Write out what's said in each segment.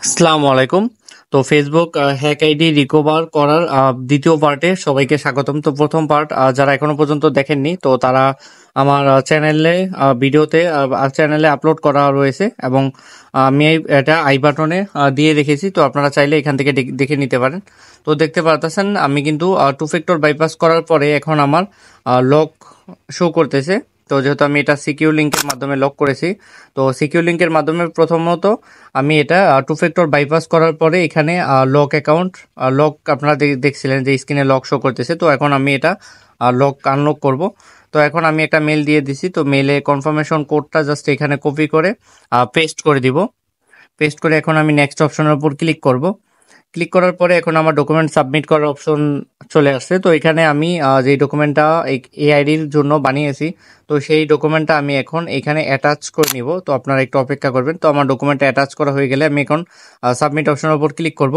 আসসালামু আলাইকুম। তো ফেসবুক হ্যাক আইডি রিকভার করার দ্বিতীয় পার্টে সবাইকে স্বাগতম। তো প্রথম পার্ট যারা এখনো পর্যন্ত দেখেননি তো তারা আমার চ্যানেলে আপলোড করা রয়েছে এবং আমি এটা আই বাটনে দিয়ে রেখেছি। তো আপনারা চাইলে এখান থেকে দেখে নিতে পারেন। তো দেখতে পারতেছেন আমি কিন্তু টু ফ্যাক্টর বাইপাস করার পরে এখন আমার লক শো করতেছে। তো যেহেতু আমি এটা সিকিউর লিঙ্কের মাধ্যমে লক করেছি, তো সিকিউর লিঙ্কের মাধ্যমে প্রথমত আমি এটা টু ফ্যাক্টর বাইপাস করার পরে এখানে লক অ্যাকাউন্ট লক আপনারা দেখছিলেন যে স্ক্রিনে লক শো করতেছে। তো এখন আমি এটা লক আনলক করব। তো এখন আমি একটা মেল দিয়ে দিছি। তো মেলে কনফার্মেশন কোডটা জাস্ট এখানে কপি করে পেস্ট করে দিব। পেস্ট করে এখন আমি নেক্সট অপশনের উপর ক্লিক করব। ক্লিক করার পরে এখন আমার ডকুমেন্ট সাবমিট করার অপশন চলে আসছে। তো এখানে আমি যে ডকুমেন্টটা এআইডির জন্য বানিয়েছি, তো সেই ডকুমেন্টটা আমি এখন এখানে অ্যাটাচ করে নিব। তো আপনারা একটু অপেক্ষা করবেন। তো আমার ডকুমেন্টটা অ্যাটাচ করা হয়ে গেলে আমি এখন সাবমিট অপশনের উপর ক্লিক করব।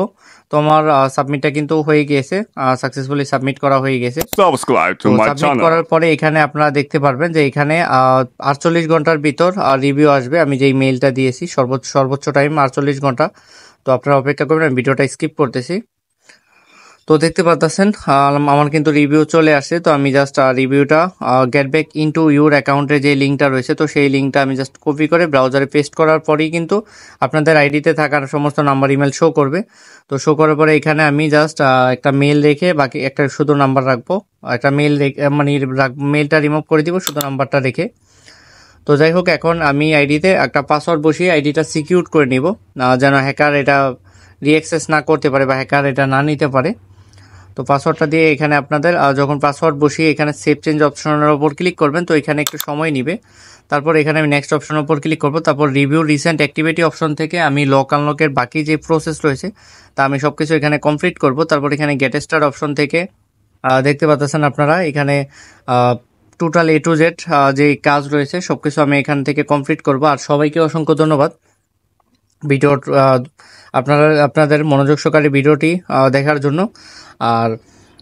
তো আমার সাবমিটটা কিন্তু হয়ে গিয়েছে, সাকসেসফুলি সাবমিট করা হয়ে গেছে। Subscribe তো to my সাবমিট channel. করার পরে এখানে আপনারা দেখতে পারবেন যে এখানে 48 ঘন্টার ভিতর রিভিউ আসবে। আমি যেই মেইলটা দিয়েছি সর্বোচ্চ টাইম 48 ঘন্টা। তো আপনারা অপেক্ষা করবেন, আমি ভিডিওটা স্কিপ করতেছি। তো দেখতে পাচ্ছেন আমার কিন্তু রিভিউ চলে আসছে। তো আমি জাস্ট রিভিউটা গেট ব্যাক ইনটু ইউর অ্যাকাউন্টে যে লিঙ্কটা রয়েছে, তো সেই লিঙ্কটা আমি জাস্ট কপি করে ব্রাউজারে পেস্ট করার পরেই কিন্তু আপনাদের আইডিতে থাকার সমস্ত নাম্বার ইমেল শো করবে। তো শো করার পরে এখানে আমি জাস্ট একটা মেল রেখে বাকি একটা শুধু নাম্বার রাখবো। একটা মেল মানে মেলটা রিমুভ করে দিব শুধু নাম্বারটা রেখে। তো যাই হোক, এখন আমি আইডিতে একটা পাসওয়ার্ড বসিয়ে আইডিটা সিকিউর করে নিব, যেন হ্যাকার এটা রিঅ্যাক্সেস না করতে পারে বা হ্যাকার এটা না নিতে পারে। তো পাসওয়ার্ডটা দিয়ে এখানে আপনাদের যখন পাসওয়ার্ড বসিয়ে এখানে সেভ চেঞ্জ অপশনের উপর ক্লিক করবেন, তো এখানে একটু সময় নিবে। তারপর এখানে আমি নেক্সট অপশনের উপর ক্লিক করব। তারপর রিভিউ রিসেন্ট অ্যাক্টিভিটি অপশন থেকে আমি লক আনলকের বাকি যে প্রসেস রয়েছে তা আমি সব কিছু এখানে কমপ্লিট করব। তারপর এখানে গেট স্টার্ট অপশন থেকে দেখতে পাচ্ছেন আপনারা এখানে টোটাল এ টু জেড যে কাজ রয়েছে সব কিছু আমি এখান থেকে কমপ্লিট করব। আর সবাইকে অসংখ্য ধন্যবাদ ভিডিও আপনাদের মনোযোগ সহকারে ভিডিওটি দেখার জন্য। আর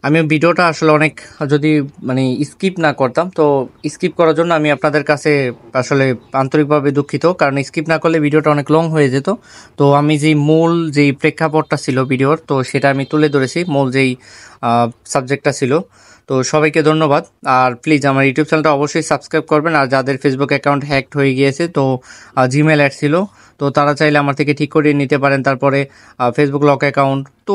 আমি ভিডিওটা আসলে অনেক যদি মানে স্কিপ না করতাম, তো স্কিপ করার জন্য আমি আপনাদের কাছে আসলে আন্তরিকভাবে দুঃখিত, কারণ স্কিপ না করলে ভিডিওটা অনেক লং হয়ে যেত। তো আমি যেই প্রেক্ষাপটটা ছিল ভিডিওর, তো সেটা আমি তুলে ধরেছি, মূল যেই সাবজেক্টটা ছিল। তো সবাইকে ধন্যবাদ। আর প্লিজ আমার ইউটিউব চ্যানেলটা অবশ্যই সাবস্ক্রাইব করবেন। আর যাদের ফেসবুক অ্যাকাউন্ট হ্যাকড হয়ে গিয়েছে, তো জিমেল অ্যাড ছিল, তো তারা চাইলে আমার থেকে ঠিক করিয়ে নিতে পারেন। তারপরে ফেসবুক লক অ্যাকাউন্ট, তো